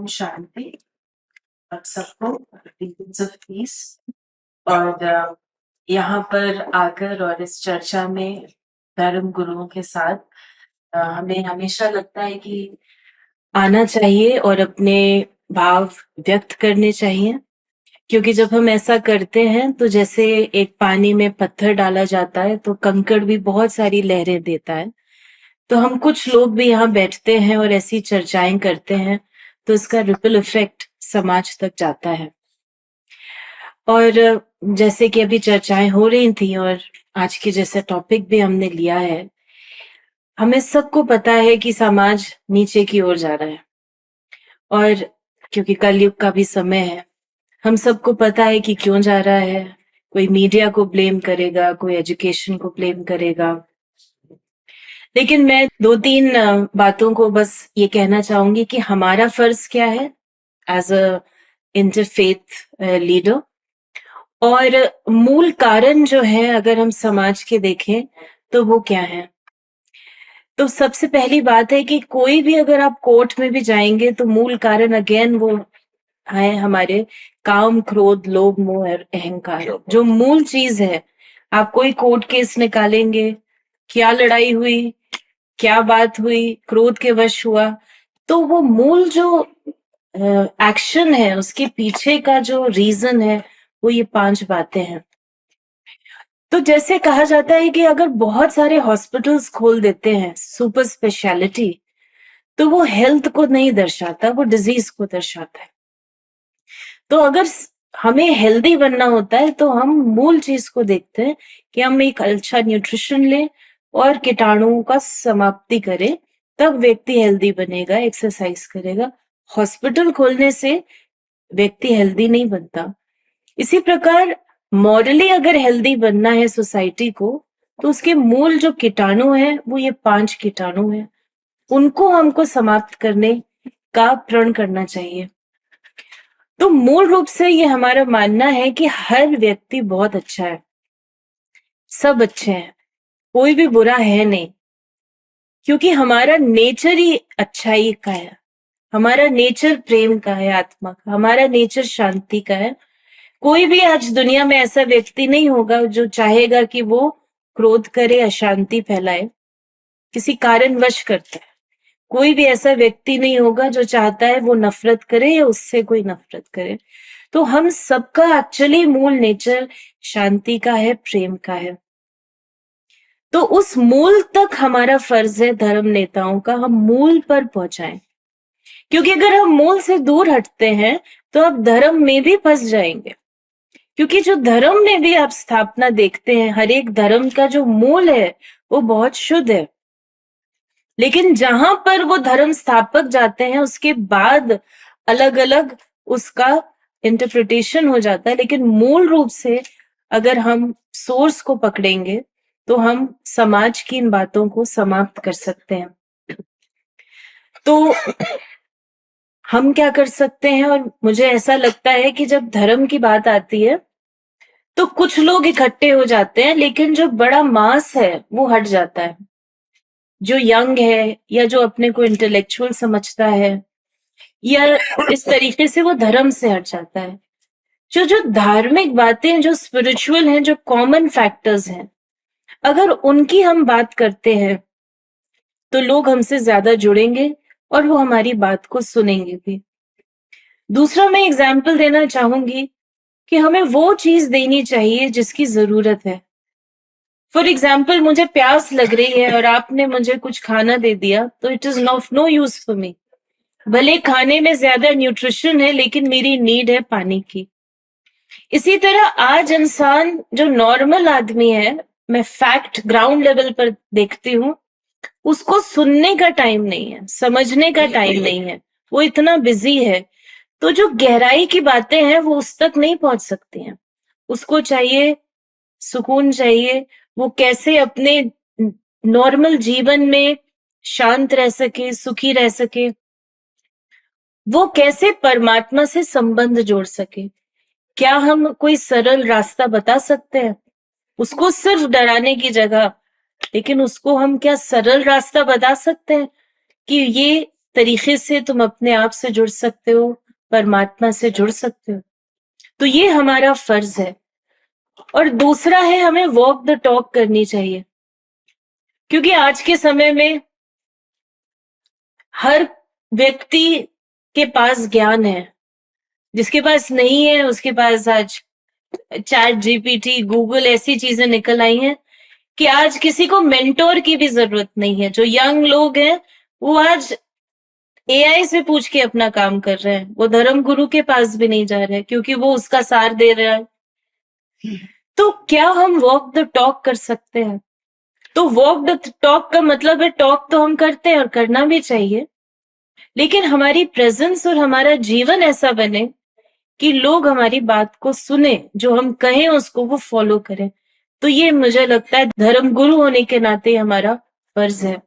ओम शांति। आप सबको Pieces of Peace। और यहाँ पर आकर और इस चर्चा में धर्म गुरुओं के साथ हमें हमेशा लगता है कि आना चाहिए और अपने भाव व्यक्त करने चाहिए, क्योंकि जब हम ऐसा करते हैं तो जैसे एक पानी में पत्थर डाला जाता है तो कंकड़ भी बहुत सारी लहरें देता है। तो हम कुछ लोग भी यहाँ बैठते हैं और ऐसी चर्चाएं करते हैं तो इसका रिपल इफेक्ट समाज तक जाता है। और जैसे कि अभी चर्चाएं हो रही थी और आज के जैसे टॉपिक भी हमने लिया है, हमें सबको पता है कि समाज नीचे की ओर जा रहा है और क्योंकि कलयुग का भी समय है, हम सबको पता है कि क्यों जा रहा है। कोई मीडिया को ब्लेम करेगा, कोई एजुकेशन को ब्लेम करेगा, लेकिन मैं 2-3 बातों को बस ये कहना चाहूंगी कि हमारा फर्ज क्या है एज अ इंटरफेथ लीडर, और मूल कारण जो है अगर हम समाज के देखें तो वो क्या है। तो सबसे पहली बात है कि कोई भी अगर आप कोर्ट में भी जाएंगे तो मूल कारण अगेन वो है हमारे काम, क्रोध, लोभ, मोह और अहंकार। जो मूल चीज है, आप कोई कोर्ट केस निकालेंगे, क्या लड़ाई हुई, क्या बात हुई, क्रोध के वश हुआ, तो वो मूल जो एक्शन है उसके पीछे का जो रीजन है वो ये 5 बातें हैं। तो जैसे कहा जाता है कि अगर बहुत सारे हॉस्पिटल्स खोल देते हैं सुपर स्पेशलिटी, तो वो हेल्थ को नहीं दर्शाता, वो डिजीज को दर्शाता है। तो अगर हमें हेल्दी बनना होता है तो हम मूल चीज को देखते हैं कि हम एक अच्छा न्यूट्रिशन लें और कीटाणुओं का समाप्ति करें, तब व्यक्ति हेल्दी बनेगा, एक्सरसाइज करेगा। हॉस्पिटल खोलने से व्यक्ति हेल्दी नहीं बनता। इसी प्रकार मॉरली अगर हेल्दी बनना है सोसाइटी को, तो उसके मूल जो कीटाणु हैं वो ये 5 कीटाणु हैं, उनको हमको समाप्त करने का प्रण करना चाहिए। तो मूल रूप से ये हमारा मानना है कि हर व्यक्ति बहुत अच्छा है, सब अच्छे हैं, कोई भी बुरा है नहीं, क्योंकि हमारा नेचर ही अच्छाई का है, हमारा नेचर प्रेम का है, आत्मा का, हमारा नेचर शांति का है। कोई भी आज दुनिया में ऐसा व्यक्ति नहीं होगा जो चाहेगा कि वो क्रोध करे, अशांति फैलाए, किसी कारणवश करता है। कोई भी ऐसा व्यक्ति नहीं होगा जो चाहता है वो नफरत करे या उससे कोई नफरत करे। तो हम सबका एक्चुअली मूल नेचर शांति का है, प्रेम का है। तो उस मूल तक हमारा फर्ज है धर्म नेताओं का, हम मूल पर पहुंचाएं, क्योंकि अगर हम मूल से दूर हटते हैं तो आप धर्म में भी फंस जाएंगे। क्योंकि जो धर्म में भी आप स्थापना देखते हैं, हर एक धर्म का जो मूल है वो बहुत शुद्ध है, लेकिन जहां पर वो धर्म स्थापक जाते हैं उसके बाद अलग अलग उसका इंटरप्रिटेशन हो जाता है। लेकिन मूल रूप से अगर हम सोर्स को पकड़ेंगे तो हम समाज की इन बातों को समाप्त कर सकते हैं। तो हम क्या कर सकते हैं, और मुझे ऐसा लगता है कि जब धर्म की बात आती है तो कुछ लोग इकट्ठे हो जाते हैं, लेकिन जो बड़ा मास है वो हट जाता है। जो यंग है या जो अपने को इंटेलेक्चुअल समझता है या इस तरीके से वो धर्म से हट जाता है। जो जो धार्मिक बातें, जो स्पिरिचुअल हैं, जो कॉमन फैक्टर्स हैं, अगर उनकी हम बात करते हैं तो लोग हमसे ज्यादा जुड़ेंगे और वो हमारी बात को सुनेंगे भी। दूसरा मैं एग्जाम्पल देना चाहूंगी कि हमें वो चीज देनी चाहिए जिसकी जरूरत है। फॉर एग्जाम्पल, मुझे प्यास लग रही है और आपने मुझे कुछ खाना दे दिया तो it is of no use for me. भले खाने में ज्यादा न्यूट्रिशन है लेकिन मेरी नीड है पानी की। इसी तरह आज इंसान जो नॉर्मल आदमी है, मैं फैक्ट ग्राउंड लेवल पर देखती हूँ, उसको सुनने का टाइम नहीं है, समझने का टाइम नहीं है, वो इतना बिजी है। तो जो गहराई की बातें हैं वो उस तक नहीं पहुंच सकती हैं। उसको चाहिए सुकून, चाहिए वो कैसे अपने नॉर्मल जीवन में शांत रह सके, सुखी रह सके, वो कैसे परमात्मा से संबंध जोड़ सके। क्या हम कोई सरल रास्ता बता सकते हैं उसको, सिर्फ डराने की जगह? लेकिन उसको हम क्या सरल रास्ता बता सकते हैं कि ये तरीके से तुम अपने आप से जुड़ सकते हो, परमात्मा से जुड़ सकते हो। तो ये हमारा फर्ज है। और दूसरा है, हमें वॉक द टॉक करनी चाहिए, क्योंकि आज के समय में हर व्यक्ति के पास ज्ञान है। जिसके पास नहीं है उसके पास आज चैट जीपीटी, गूगल ऐसी चीजें निकल आई हैं कि आज किसी को मेंटोर की भी जरूरत नहीं है। जो यंग लोग हैं वो आज एआई से पूछ के अपना काम कर रहे हैं, वो धर्म गुरु के पास भी नहीं जा रहे क्योंकि वो उसका सार दे रहा है। तो क्या हम वॉक द टॉक कर सकते हैं? तो वॉक द टॉक का मतलब है, टॉक तो हम करते हैं और करना भी चाहिए, लेकिन हमारी प्रेजेंस और हमारा जीवन ऐसा बने कि लोग हमारी बात को सुने, जो हम कहें उसको वो फॉलो करें। तो ये मुझे लगता है धर्म गुरु होने के नाते हमारा फर्ज है।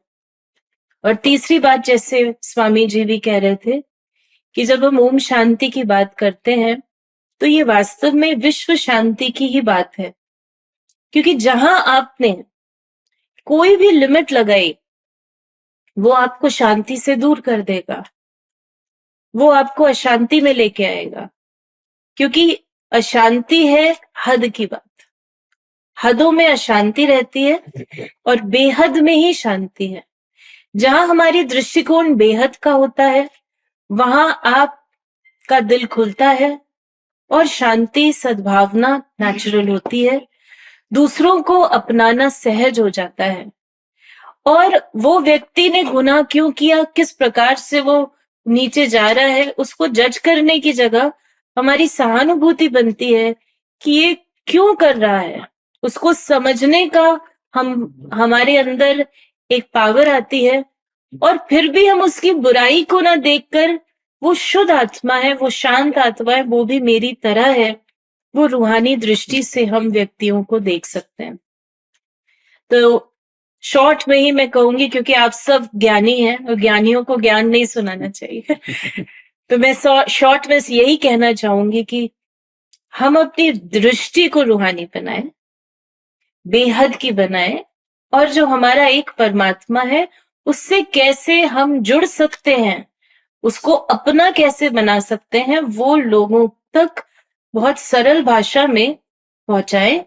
और तीसरी बात, जैसे स्वामी जी भी कह रहे थे कि जब हम ओम शांति की बात करते हैं तो ये वास्तव में विश्व शांति की ही बात है, क्योंकि जहां आपने कोई भी लिमिट लगाई वो आपको शांति से दूर कर देगा, वो आपको अशांति में लेके आएगा। क्योंकि अशांति है हद की बात, हदों में अशांति रहती है और बेहद में ही शांति है। जहां हमारी दृष्टिकोण बेहद का होता है वहां आपका दिल खुलता है और शांति, सद्भावना नेचुरल होती है, दूसरों को अपनाना सहज हो जाता है। और वो व्यक्ति ने गुनाह क्यों किया, किस प्रकार से वो नीचे जा रहा है, उसको जज करने की जगह हमारी सहानुभूति बनती है कि ये क्यों कर रहा है। उसको समझने का हमारे अंदर एक पावर आती है, और फिर भी हम उसकी बुराई को ना देखकर, वो शुद्ध आत्मा है, वो शांत आत्मा है, वो भी मेरी तरह है, वो रूहानी दृष्टि से हम व्यक्तियों को देख सकते हैं। तो शॉर्ट में ही मैं कहूंगी, क्योंकि आप सब ज्ञानी हैं और ज्ञानियों को ज्ञान नहीं सुनाना चाहिए तो मैं शॉर्ट में यही कहना चाहूंगी कि हम अपनी दृष्टि को रूहानी बनाएं, बेहद की बनाएं, और जो हमारा एक परमात्मा है उससे कैसे हम जुड़ सकते हैं, उसको अपना कैसे बना सकते हैं, वो लोगों तक बहुत सरल भाषा में पहुंचाएं।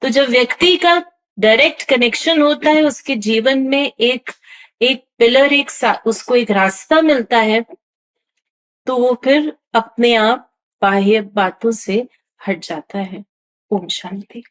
तो जब व्यक्ति का डायरेक्ट कनेक्शन होता है, उसके जीवन में एक पिलर, उसको एक रास्ता मिलता है, तो वो फिर अपने आप बाह्य बातों से हट जाता है। ओम शांति।